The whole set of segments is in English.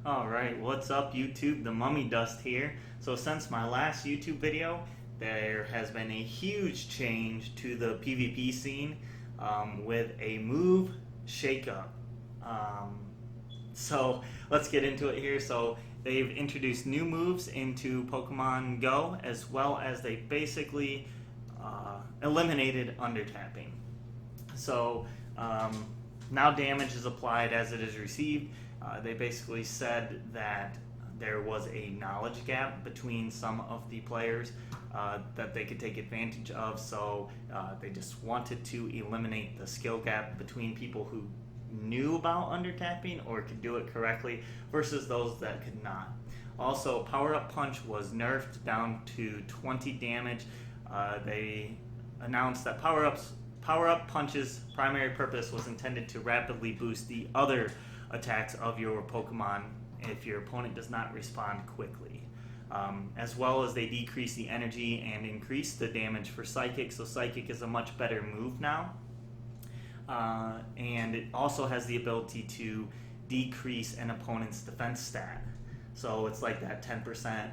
Alright, what's up YouTube? The Mummy Dust here. So since my last YouTube video, there has been a huge change to the PvP scene with a move shakeup. So let's get into it here. So they've introduced new moves into Pokemon Go, as well as they basically eliminated undertapping. So now damage is applied as it is received. They basically said that there was a knowledge gap between some of the players that they could take advantage of, so they just wanted to eliminate the skill gap between people who knew about undertapping or could do it correctly versus those that could not. Also, Power Up Punch was nerfed down to 20 damage. They announced that Power Up Punch's primary purpose was intended to rapidly boost the other attacks of your Pokemon if your opponent does not respond quickly. As well as they decrease the energy and increase the damage for Psychic, so Psychic is a much better move now. And it also has the ability to decrease an opponent's defense stat. So it's like that 10%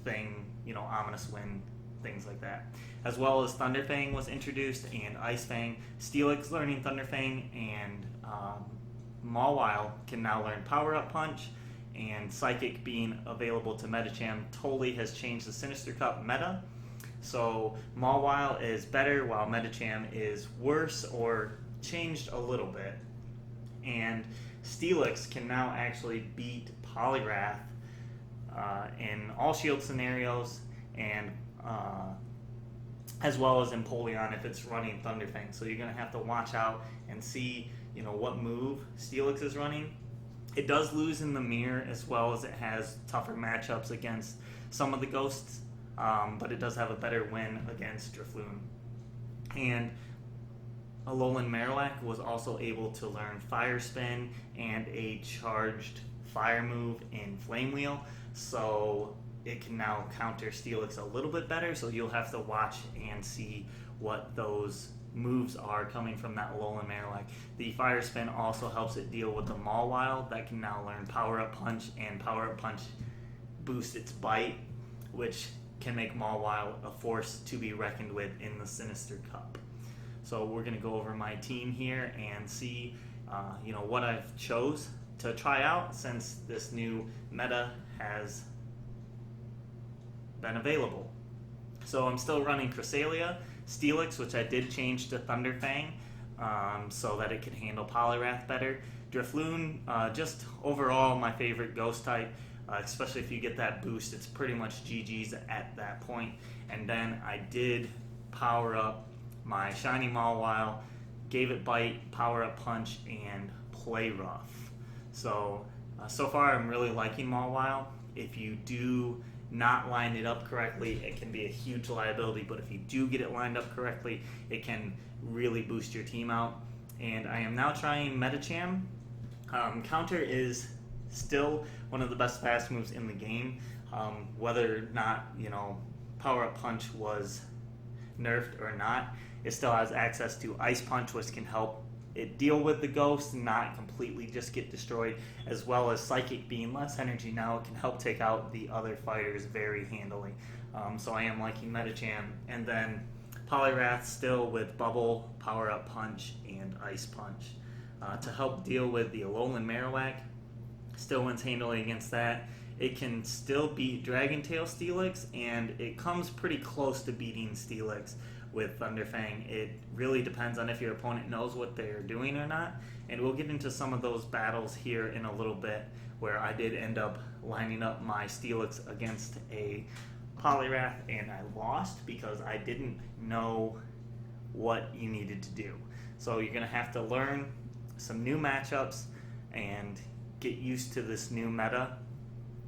thing, Ominous Wind, things like that. As well as Thunder Fang was introduced, and Ice Fang. Steelix learning Thunder Fang, and Mawile can now learn Power Up Punch, and Psychic being available to Medicham totally has changed the Sinister Cup meta. So Mawile is better while Medicham is worse or changed a little bit. And Steelix can now actually beat Poliwrath in all shield scenarios, and as well as Empoleon if it's running Thunder Fang. So you're going to have to watch out and see what move Steelix is running. It does lose in the mirror, as well as it has tougher matchups against some of the ghosts, but it does have a better win against Drifloon. And Alolan Marowak was also able to learn Fire Spin and a charged fire move in Flame Wheel, so it can now counter Steelix a little bit better, so you'll have to watch and see what those moves are coming from that Alolan Marowak. The Fire Spin also helps it deal with the Mawile that can now learn Power Up Punch, and Power Up Punch boosts its bite, which can make Mawile a force to be reckoned with in the Sinister Cup. So we're going to go over my team here and see what I've chose to try out since this new meta has been available. So I'm still running Cresselia, Steelix, which I did change to Thunder Fang so that it could handle Poliwrath better. Drifloon, just overall my favorite ghost type, especially if you get that boost. It's pretty much GG's at that point. And then I did power up my Shiny Mawile, gave it Bite, Power Up Punch, and Play Rough. So far I'm really liking Mawile. If you do not line it up correctly, it can be a huge liability, but if you do get it lined up correctly, it can really boost your team out. And I am now trying Medicham. Counter is still one of the best fast moves in the game. Whether or not Power Up Punch was nerfed or not, it still has access to Ice Punch, which can help it deal with the ghost and not completely just get destroyed, as well as Psychic being less energy now. It can help take out the other fighters very handily. So I am liking Medicham. And then Poliwrath still with Bubble, Power Up Punch, and Ice Punch to help deal with the Alolan Marowak. Still wins handily against that. It can still beat Dragon Tail Steelix, and it comes pretty close to beating Steelix with Thunder Fang. It really depends on if your opponent knows what they're doing or not, and we'll get into some of those battles here in a little bit where I did end up lining up my Steelix against a Poliwrath and I lost because I didn't know what you needed to do. So you're going to have to learn some new matchups and get used to this new meta.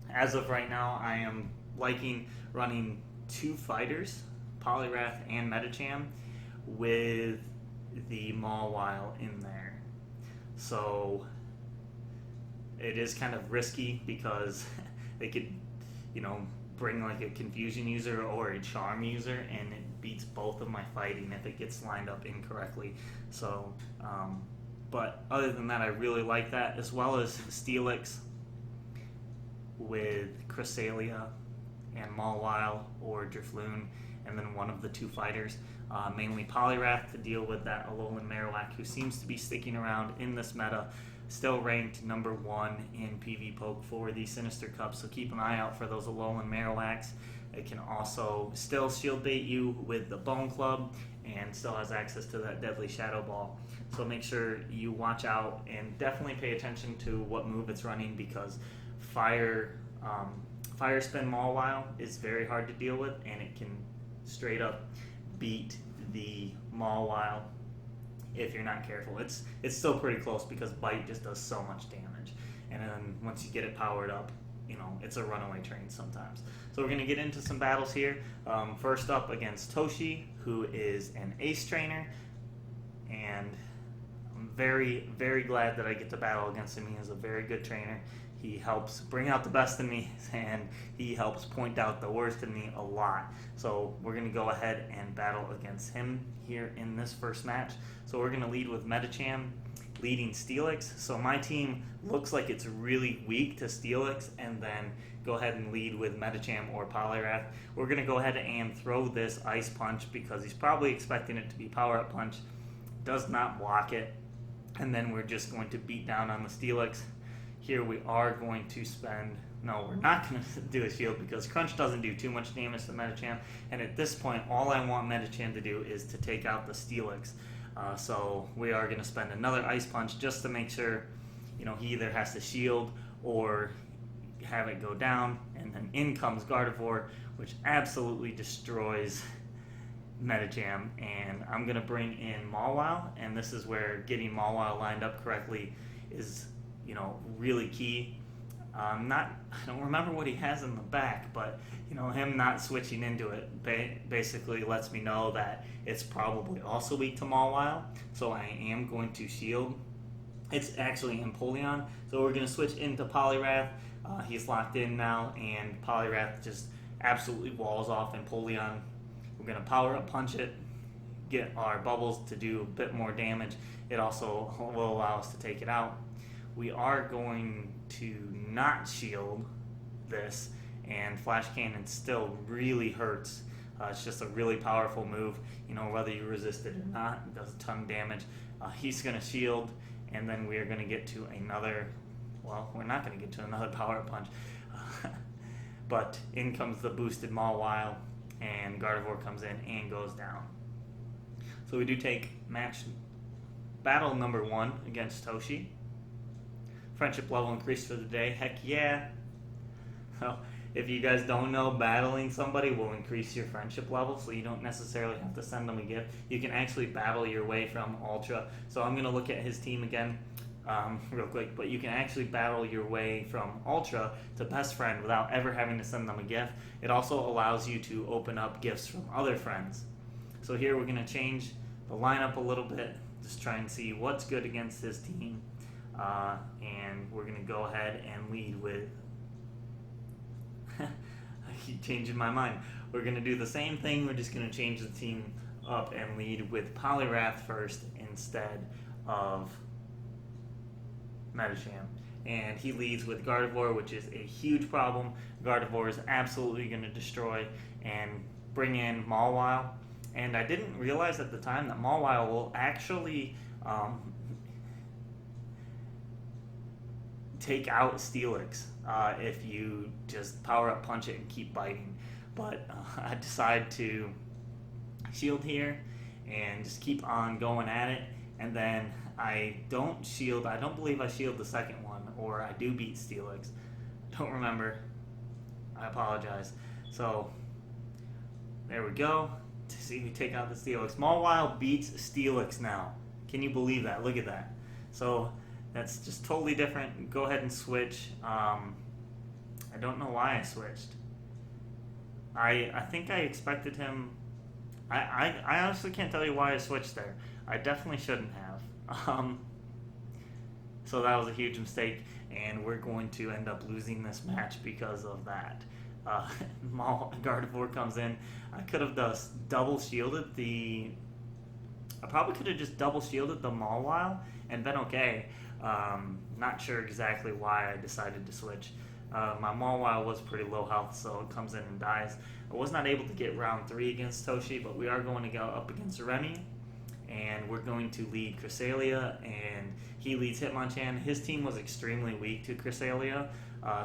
As of right now, I am liking running two fighters, Poliwrath and Medicham, with the Mawile in there. So it is kind of risky because they could, bring like a Confusion user or a Charm user, and it beats both of my fighting if it gets lined up incorrectly. So, but other than that, I really like that, as well as Steelix with Cresselia and Mawile or Drifloon, and then one of the two fighters, mainly Poliwrath to deal with that Alolan Marowak, who seems to be sticking around in this meta, still ranked number 1 in PvPoke for the Sinister Cup, so keep an eye out for those Alolan Marowaks. It can also still shield bait you with the Bone Club and still has access to that Deadly Shadow Ball. So make sure you watch out and definitely pay attention to what move it's running, because Fire Spin Mawile is very hard to deal with, and it can straight up beat the Mawile if you're not careful. It's still pretty close because Bite just does so much damage, and then once you get it powered up, it's a runaway train sometimes. So we're going to get into some battles here. First up against Toshi, who is an ace trainer, and I'm very, very glad that I get to battle against him. He is a very good trainer. He helps bring out the best in me, and he helps point out the worst in me a lot. So we're going to go ahead and battle against him here in this first match. So we're going to lead with Medicham, leading Steelix. So my team looks like it's really weak to Steelix, and then go ahead and lead with Medicham or Poliwrath. We're going to go ahead and throw this Ice Punch because he's probably expecting it to be Power Up Punch. Does not block it. And then we're just going to beat down on the Steelix. Here we are going to spend... No, we're not going to do a shield because Crunch doesn't do too much damage to Medicham. And at this point, all I want Medicham to do is to take out the Steelix. So we are going to spend another Ice Punch just to make sure, he either has to shield or have it go down. And then in comes Gardevoir, which absolutely destroys Medicham. And I'm going to bring in Mawile, and this is where getting Mawile lined up correctly is, really key. I don't remember what he has in the back, but him not switching into it basically lets me know that it's probably also weak to Mawile, so I am going to shield. It's actually Empoleon, so we're going to switch into Poliwrath. He's locked in now, and Poliwrath just absolutely walls off Empoleon. We're going to Power Up Punch it, get our bubbles to do a bit more damage. It also will allow us to take it out. We are going to not shield this, and Flash Cannon still really hurts. It's just a really powerful move. Whether you resist it or not, it does a ton of damage. He's going to shield, and then we are going to get to another... Well, we're not going to get to another Power Punch. But in comes the boosted Mawile, and Gardevoir comes in and goes down. So we do take battle number 1 against Toshi. Friendship level increased for the day. Heck yeah. So if you guys don't know, battling somebody will increase your friendship level, so you don't necessarily have to send them a gift. You can actually battle your way from Ultra. So I'm going to look at his team again real quick, but you can actually battle your way from Ultra to Best Friend without ever having to send them a gift. It also allows you to open up gifts from other friends. So here we're going to change the lineup a little bit, just try and see what's good against his team. And we're going to go ahead and lead with... I keep changing my mind. We're going to do the same thing. We're just going to change the team up and lead with Poliwrath first instead of Medicham. And he leads with Gardevoir, which is a huge problem. Gardevoir is absolutely going to destroy and bring in Mawile. And I didn't realize at the time that Mawile will actually... take out Steelix if you just Power Up Punch it and keep biting. But I decide to shield here and just keep on going at it, and then I don't believe I shield the second one, or I do beat Steelix. Don't remember. I apologize. So there we go. To see me take out the Steelix. Mawile beats Steelix now. Can you believe that? Look at that. So that's just totally different. Go ahead and switch. I don't know why I switched. I think I expected him... I honestly can't tell you why I switched there. I definitely shouldn't have. So that was a huge mistake, and we're going to end up losing this match because of that. Gardevoir comes in. I could have just double shielded the... I probably could have just double shielded the Mawile and been okay. Not sure exactly why I decided to switch. My Mawile was pretty low health, so it comes in and dies. I was not able to get round 3 against Toshi, but we are going to go up against Remy, and we're going to lead Cresselia, and he leads Hitmonchan. His team was extremely weak to Cresselia,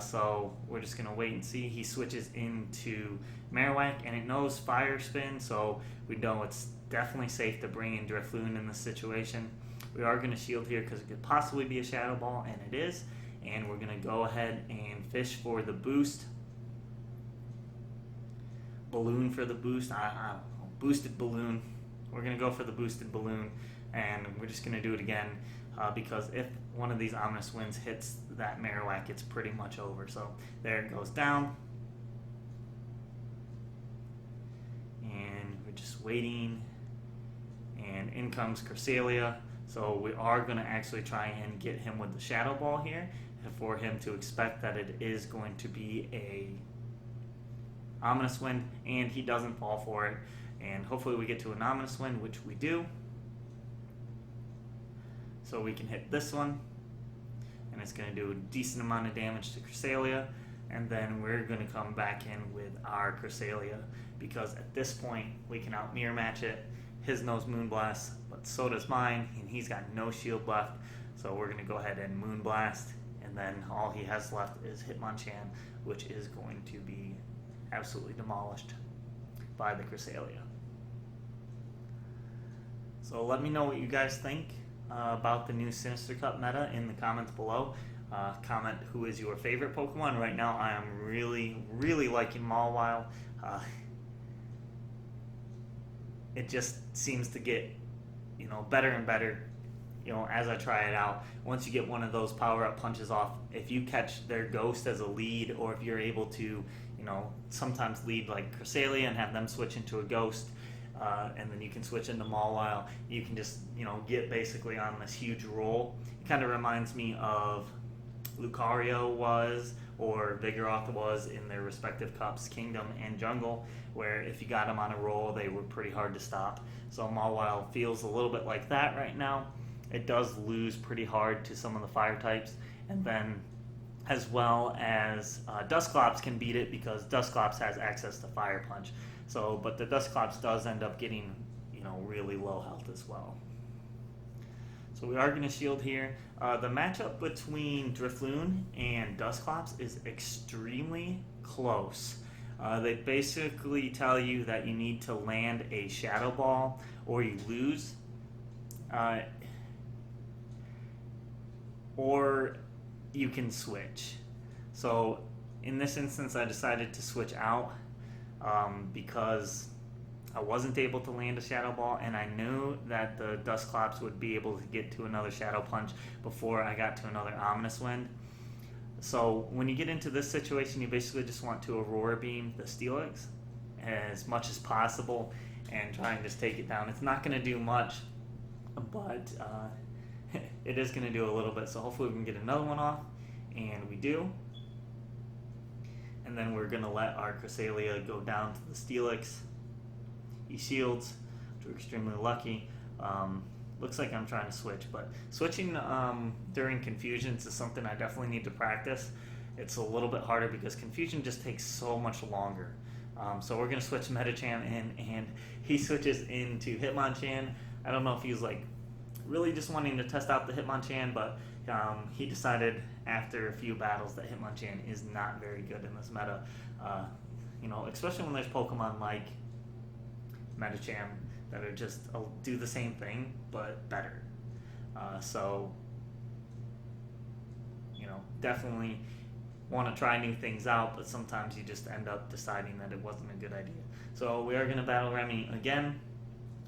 so we're just going to wait and see. He switches into Marowak, and it knows Fire Spin, so we know it's definitely safe to bring in Drifloon in this situation. We are going to shield here because it could possibly be a Shadow Ball, and it is. And we're going to go ahead and fish for the boost. Balloon for the boost. I don't know. Boosted balloon. We're going to go for the boosted balloon, and we're just going to do it again because if one of these Ominous Winds hits that Marowak, it's pretty much over. So there it goes down. And we're just waiting. And in comes Cresselia. So we are going to actually try and get him with the Shadow Ball here for him to expect that it is going to be a Ominous Wind, and he doesn't fall for it. And hopefully we get to an Ominous Wind, which we do. So we can hit this one, and it's going to do a decent amount of damage to Cresselia. And then we're going to come back in with our Cresselia, because at this point we can out mirror match it. His knows Moonblast, but so does mine, and he's got no shield left. So we're going to go ahead and Moonblast, and then all he has left is Hitmonchan, which is going to be absolutely demolished by the Cresselia. So let me know what you guys think about the new Sinister Cup meta in the comments below. Comment who is your favorite Pokemon. Right now I am really liking Mawile. It just seems to get, better and better, as I try it out. Once you get one of those power-up punches off, if you catch their Ghost as a lead, or if you're able to, sometimes lead like Cresselia and have them switch into a Ghost, and then you can switch into Mawile, you can just, get basically on this huge roll. It kind of reminds me of Lucario was, or Vigoroth was in their respective cups, Kingdom and Jungle, where if you got them on a roll, they were pretty hard to stop. So Mawile feels a little bit like that right now. It does lose pretty hard to some of the fire types, and then as well as Dusclops can beat it because Dusclops has access to Fire Punch. So, but the Dusclops does end up getting, really low health as well. So we are going to shield here. The matchup between Drifloon and Dusclops is extremely close. They basically tell you that you need to land a Shadow Ball or you lose. Or you can switch. So in this instance I decided to switch out because I wasn't able to land a Shadow Ball, and I knew that the Dusclops would be able to get to another Shadow Punch before I got to another Ominous Wind. So when you get into this situation, you basically just want to Aurora Beam the Steelix as much as possible and try and just take it down. It's not going to do much, but it is going to do a little bit. So hopefully we can get another one off, and we do. And then we're going to let our Cresselia go down to the Steelix. He shields, which we're extremely lucky. Looks like I'm trying to switch, but switching during Confusions is something I definitely need to practice. It's a little bit harder because Confusion just takes so much longer. So we're going to switch Metachan in, and he switches into Hitmonchan. I don't know if he's really just wanting to test out the Hitmonchan, but he decided after a few battles that Hitmonchan is not very good in this meta. Especially when there's Pokemon like Metachan that are just do the same thing but better. So definitely want to try new things out, but sometimes you just end up deciding that it wasn't a good idea. So we are going to battle Remy again.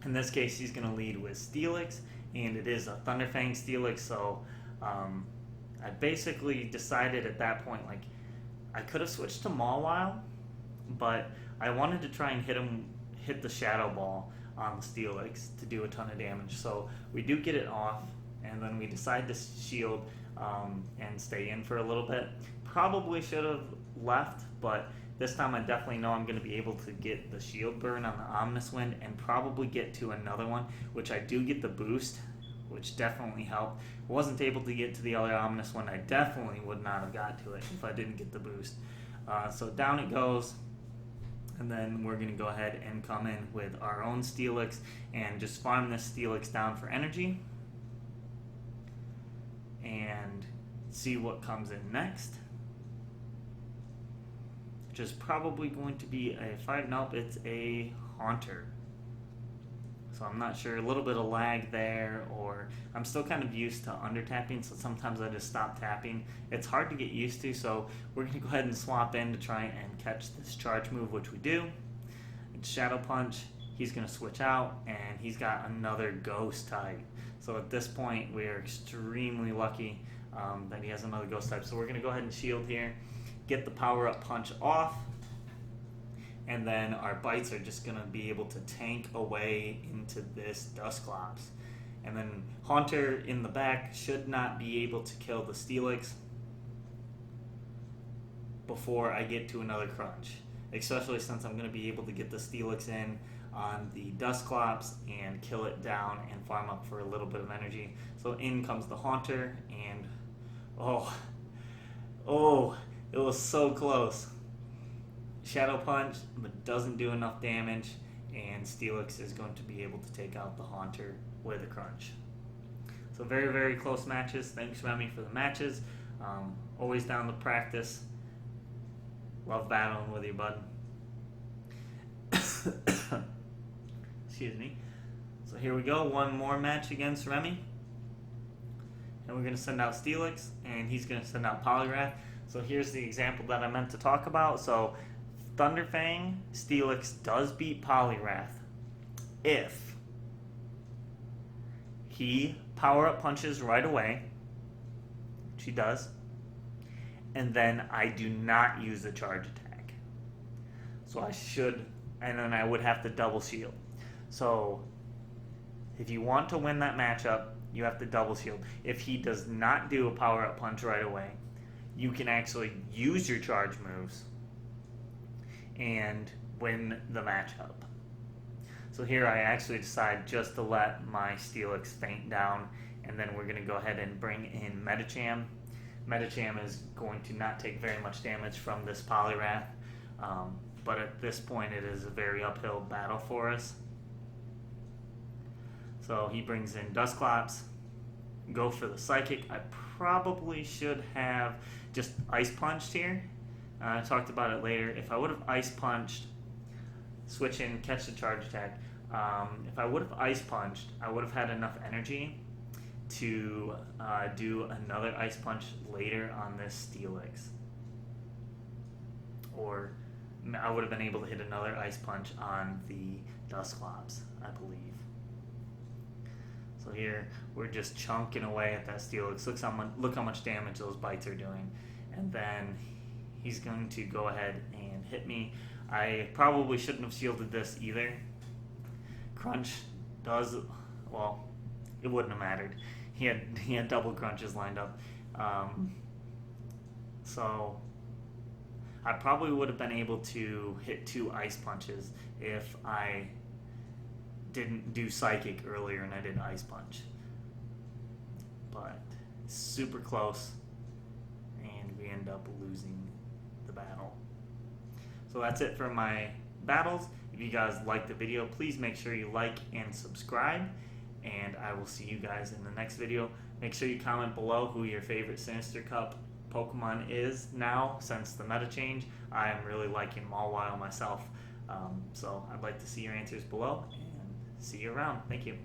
In this case, he's going to lead with Steelix, and it is a Thunderfang Steelix. So I basically decided at that point, I could have switched to Mawile, but I wanted to try and hit the Shadow Ball on the Steelix to do a ton of damage. So we do get it off, and then we decide to shield and stay in for a little bit. Probably should have left, but this time I definitely know I'm going to be able to get the shield burn on the Ominous Wind and probably get to another one, which I do get the boost which definitely helped. Wasn't able to get to the other ominous one. I definitely would not have got to it if I didn't get the boost. So down it goes. And then we're going to go ahead and come in with our own Steelix and just farm this Steelix down for energy. And see what comes in next. Which is probably going to be a fight. Nope, it's a Haunter. So I'm not sure, a little bit of lag there, or I'm still kind of used to under tapping, so sometimes I just stop tapping. It's hard to get used to, so we're going to go ahead and swap in to try and catch this charge move, which we do. It's Shadow Punch, he's going to switch out, and he's got another Ghost type. So at this point, we are extremely lucky that he has another Ghost type. So we're going to go ahead and shield here, get the Power Up Punch off, and then our bites are just going to be able to tank away into this Dusclops. And then Haunter in the back should not be able to kill the Steelix before I get to another Crunch. Especially since I'm going to be able to get the Steelix in on the Dusclops and kill it down and farm up for a little bit of energy. So in comes the Haunter, and oh, it was so close. Shadow Punch, but doesn't do enough damage, and Steelix is going to be able to take out the Haunter with a Crunch. So very, very close matches. Thanks, Remy, for the matches. Always down to practice. Love battling with you, bud. Excuse me. So here we go. One more match against Remy. And we're going to send out Steelix, and he's going to send out Poliwrath. So here's the example that I meant to talk about. So Thunderfang, Steelix does beat Poliwrath if he power-up punches right away, which he does, and then I do not use the charge attack. So I should, and then I would have to double shield. So if you want to win that matchup, you have to double shield. If he does not do a power-up punch right away, you can actually use your charge moves and win the matchup. So here I actually decide just to let my Steelix faint down, and then we're going to go ahead and bring in Medicham. Medicham is going to not take very much damage from this Poliwrath, but at this point it is a very uphill battle for us. So he brings in Dusclops, go for the Psychic. I probably should have just Ice Punched here. I talked about it later. If I would have Ice Punched, switch in, catch the charge attack. If I would have Ice Punched, I would have had enough energy to do another Ice Punch later on this Steelix. Or I would have been able to hit another Ice Punch on the Dusclops, I believe. So here, we're just chunking away at that Steelix. Look how much damage those bites are doing. And then he's going to go ahead and hit me. I probably shouldn't have shielded this either. Crunch does, well, it wouldn't have mattered. He had double crunches lined up. So I probably would have been able to hit 2 Ice Punches if I didn't do Psychic earlier and I did Ice Punch. But super close, and we end up losing the battle. So that's it for my battles. If you guys liked the video, please make sure you like and subscribe, and I will see you guys in the next video. Make sure you comment below who your favorite Sinister Cup Pokemon is now since the meta change. I am really liking Mawile myself, so I'd like to see your answers below, and see you around. Thank you.